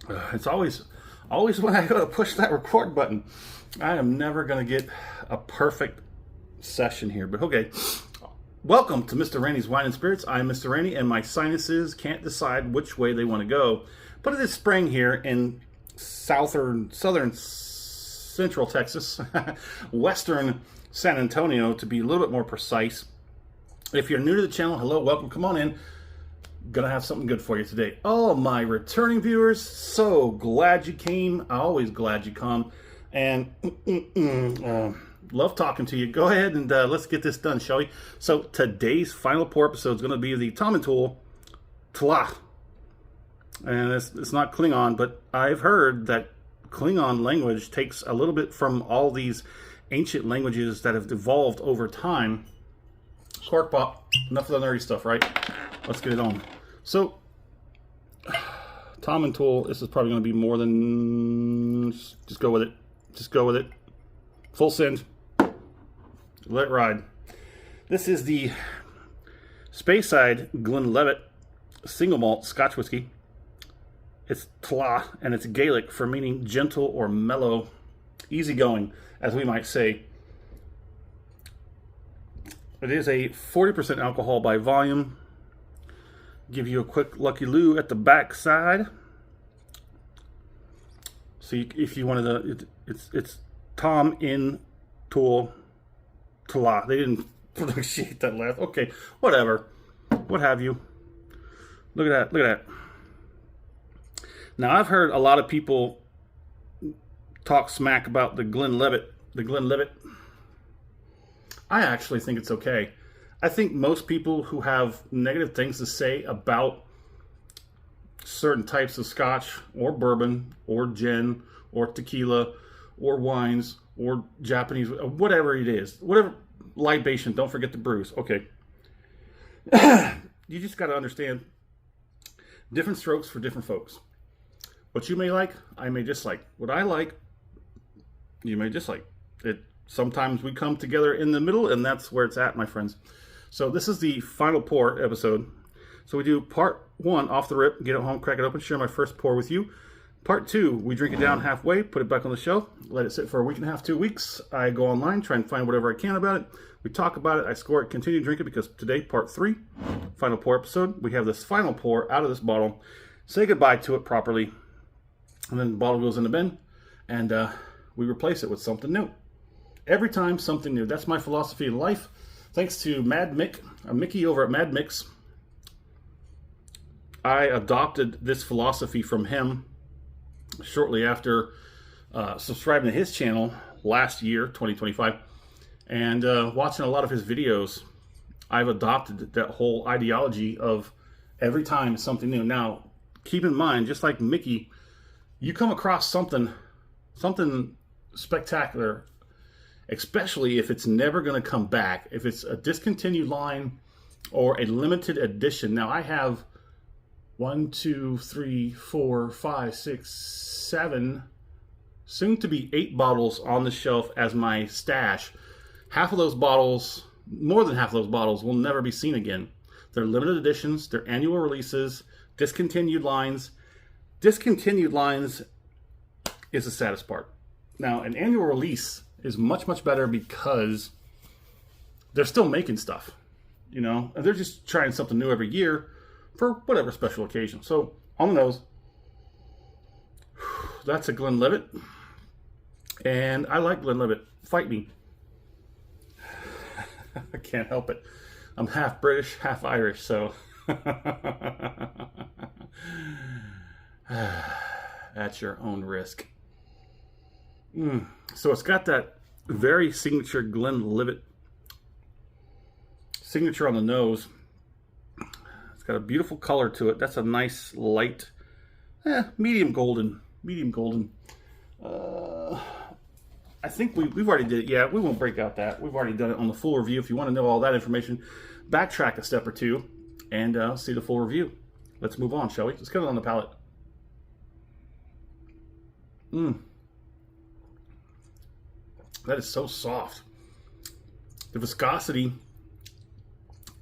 It's always when I go to push that record button, I am never going to get a perfect session here. But okay, welcome to Mr. Randy's Wine and Spirits. I'm Mr. Randy, and my sinuses can't decide which way they want to go. But it is spring here in southern central Texas, western San Antonio, to be a little bit more precise. If you're new to the channel, hello, welcome, come on in. Gonna have something good for you today. All my returning viewers, so glad you came. I'm always glad you come, and love talking to you. Go ahead and let's get this done, shall we? So today's final pour episode is going to be the Tomintoul TLath, and it's not Klingon, but I've heard that Klingon language takes a little bit from all these ancient languages that have evolved over time. Cork pop. Enough of the nerdy stuff, right? Let's get it on. So, Tomintoul, this is probably going to be more than... Just go with it. Just go with it. Full send. Let it ride. This is the Speyside Glenlivet single malt Scotch whiskey. It's TLath, and it's Gaelic for meaning gentle or mellow, easygoing, as we might say. It is a 40% alcohol by volume. Give you a quick Lucky Lou at the back side. So if you wanted to, it's Tomintoul TLath. They didn't pronunciate that last. Okay, whatever. What have you. Look at that. Look at that. Now, I've heard a lot of people talk smack about the Glenlivet. The Glenlivet. I actually think it's okay. I think most people who have negative things to say about certain types of Scotch or bourbon or gin or tequila or wines or Japanese, whatever it is, whatever libation, don't forget the brews. Okay. You just got to understand different strokes for different folks. What you may like, I may dislike. What I like, you may dislike. Sometimes we come together in the middle, and that's where it's at, my friends. So this is the final pour episode. So we do part one off the rip, get it home, crack it open, share my first pour with you. Part two, we drink it down halfway, put it back on the shelf, let it sit for a week and a half, 2 weeks. I go online, try and find whatever I can about it. We talk about it, I score it, continue to drink it, because today, part three, final pour episode, we have this final pour out of this bottle, say goodbye to it properly, and then the bottle goes in the bin, and we replace it with something new. Every time, something new. That's my philosophy in life. Thanks to Mad Mick, Mickey over at Mad Mix. I adopted this philosophy from him shortly after subscribing to his channel last year, 2025, and watching a lot of his videos. I've adopted that whole ideology of every time something new. Now, keep in mind, just like Mickey, you come across something spectacular, especially if it's never going to come back, if it's a discontinued line or a limited edition. Now, I have 1, 2, 3, 4, 5, 6, 7, soon to be 8 bottles on the shelf as my stash. Half of those bottles, more than half of those bottles, will never be seen again. They're limited editions, they're annual releases, discontinued lines. Discontinued lines is the saddest part. Now, an annual release is much, much better because they're still making stuff, you know, and they're just trying something new every year for whatever special occasion. So, on the nose, that's a Glenlivet, and I like Glenlivet. Fight me. I can't help it. I'm half British, half Irish, so at your own risk. So it's got that very signature Glenlivet signature on the nose. It's got a beautiful color to it. That's a nice light, medium golden. Medium golden. I think we've already did it. Yeah, we won't break out that. We've already done it on the full review. If you want to know all that information, backtrack a step or two and see the full review. Let's move on, shall we? Let's get it on the palate. That is so soft. The viscosity,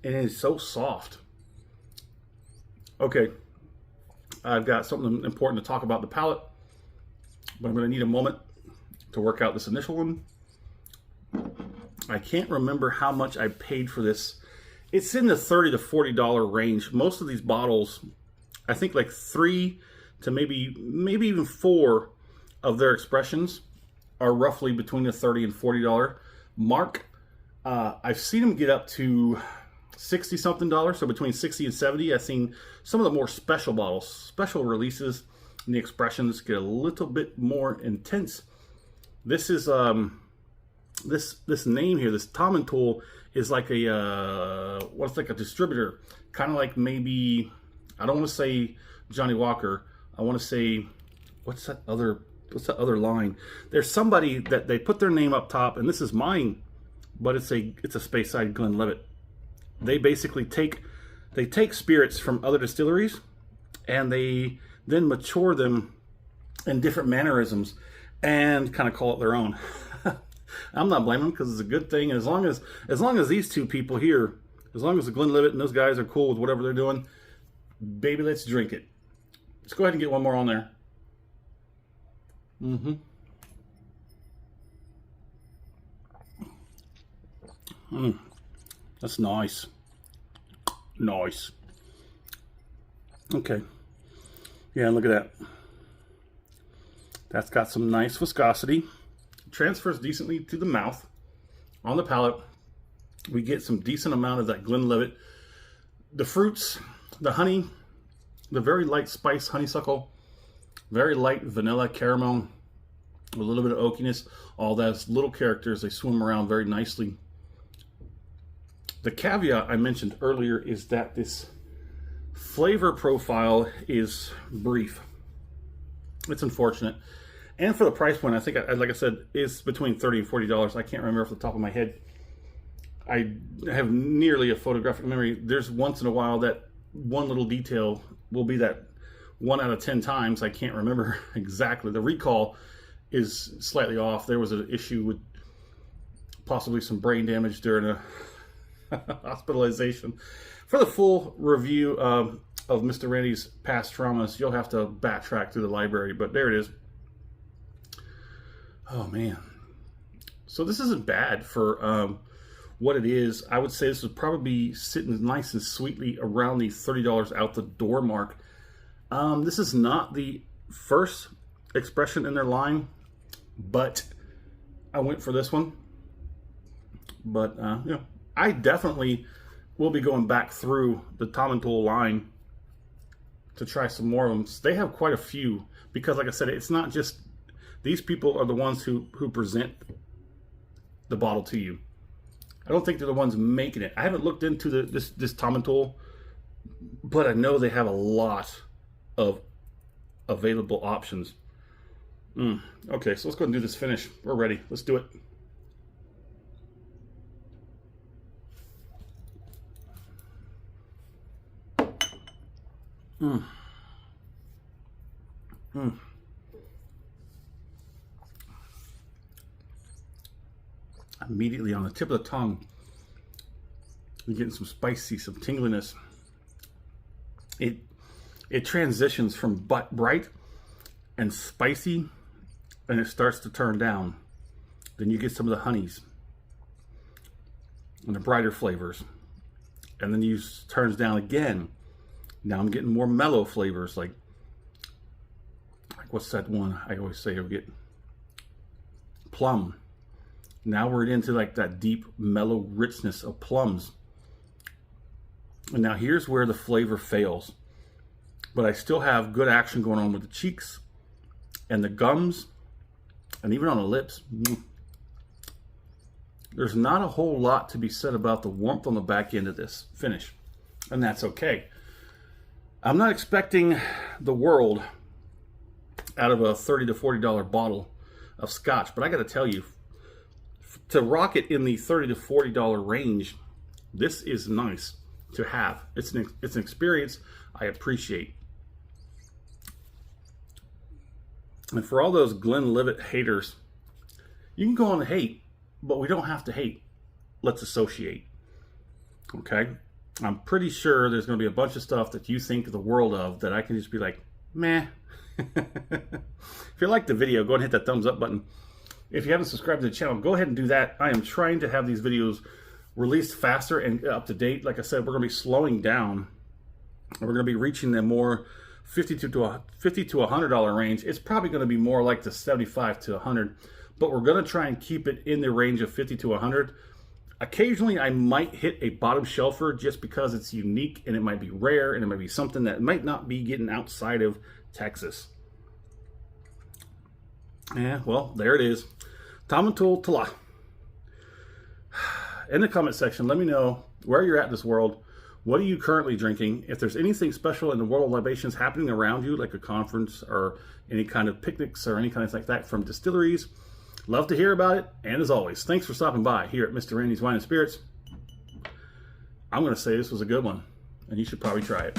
it is so soft. Okay, I've got something important to talk about the palate, but I'm going to need a moment to work out this initial one. I can't remember how much I paid for this. It's in the $30 to $40 range. Most of these bottles, I think like 3 to maybe even 4 of their expressions are roughly between the $30 and $40 mark. I've seen them get up to 60 something dollars, so between 60 and 70. I've seen some of the more special bottles, special releases, and the expressions get a little bit more intense. This is this name here, this Tomintoul, is like a what's like a distributor, kind of like maybe, I don't want to say Johnny Walker. I want to say, what's that other line? There's somebody that they put their name up top, and this is mine, but it's a Speyside Glenlivet. They basically take spirits from other distilleries, and they then mature them in different mannerisms and kind of call it their own. I'm not blaming them, because it's a good thing. And as long as these two people here, as long as the Glenlivet and those guys are cool with whatever they're doing, baby, let's drink it. Let's go ahead and get one more on there. That's nice. Nice. Okay. Yeah, look at that. That's got some nice viscosity. Transfers decently to the mouth. On the palate, we get some decent amount of that Glenlivet. The fruits, the honey, the very light spice honeysuckle, very light vanilla caramel, a little bit of oakiness. All those little characters, they swim around very nicely. The caveat I mentioned earlier is that this flavor profile is brief. It's unfortunate. And for the price point, I think, like I said, is between $30 and $40. I can't remember off the top of my head. I have nearly a photographic memory. There's once in a while that one little detail will be that 1 out of 10 times I can't remember exactly. The recall is slightly off. There was an issue with possibly some brain damage during a hospitalization. For the full review of Mr. Randy's past traumas, you'll have to backtrack through the library, but there it is. Oh man. So this isn't bad for what it is. I would say this would probably be sitting nice and sweetly around the $30 out the door mark. This is not the first expression in their line, but I went for this one. But you know, I definitely will be going back through the Tomintoul line to try some more of them. They have quite a few, because like I said, it's not just, these people are the ones who present the bottle to you. I don't think they're the ones making it. I haven't looked into this Tomintoul, but I know they have a lot of available options. Okay, so let's go and do this finish. We're ready. Let's do it. Immediately on the tip of the tongue, you're getting some spicy, some tingliness. It transitions from bright and spicy, and it starts to turn down. Then you get some of the honeys and the brighter flavors, and then you turns down again. Now I'm getting more mellow flavors, like what's that one I always say you'll get? Plum. Now we're into like that deep, mellow richness of plums. And now here's where the flavor fails. But I still have good action going on with the cheeks and the gums and even on the lips. There's not a whole lot to be said about the warmth on the back end of this finish. And that's okay. I'm not expecting the world out of a $30 to $40 bottle of Scotch, but I got to tell you, to rock it in the $30 to $40 range, this is nice to have. It's an experience I appreciate. And for all those Glenlivet haters, you can go on and hate, but we don't have to hate. Let's associate. Okay? I'm pretty sure there's going to be a bunch of stuff that you think the world of that I can just be like, meh. If you like the video, go ahead and hit that thumbs up button. If you haven't subscribed to the channel, go ahead and do that. I am trying to have these videos released faster and up to date. Like I said, we're going to be slowing down. We're going to be reaching the more $50 to $100 range. It's probably going to be more like the $75 to $100, but we're going to try and keep it in the range of $50 to $100. Occasionally, I might hit a bottom shelfer just because it's unique and it might be rare and it might be something that might not be getting outside of Texas. Yeah, well, there it is. Tomintoul TLath. In the comment section, let me know where you're at in this world. What are you currently drinking? If there's anything special in the world of libations happening around you, like a conference or any kind of picnics or any kind of like that from distilleries, love to hear about it. And as always, thanks for stopping by here at Mr. Randy's Wine and Spirits. I'm going to say this was a good one, and you should probably try it.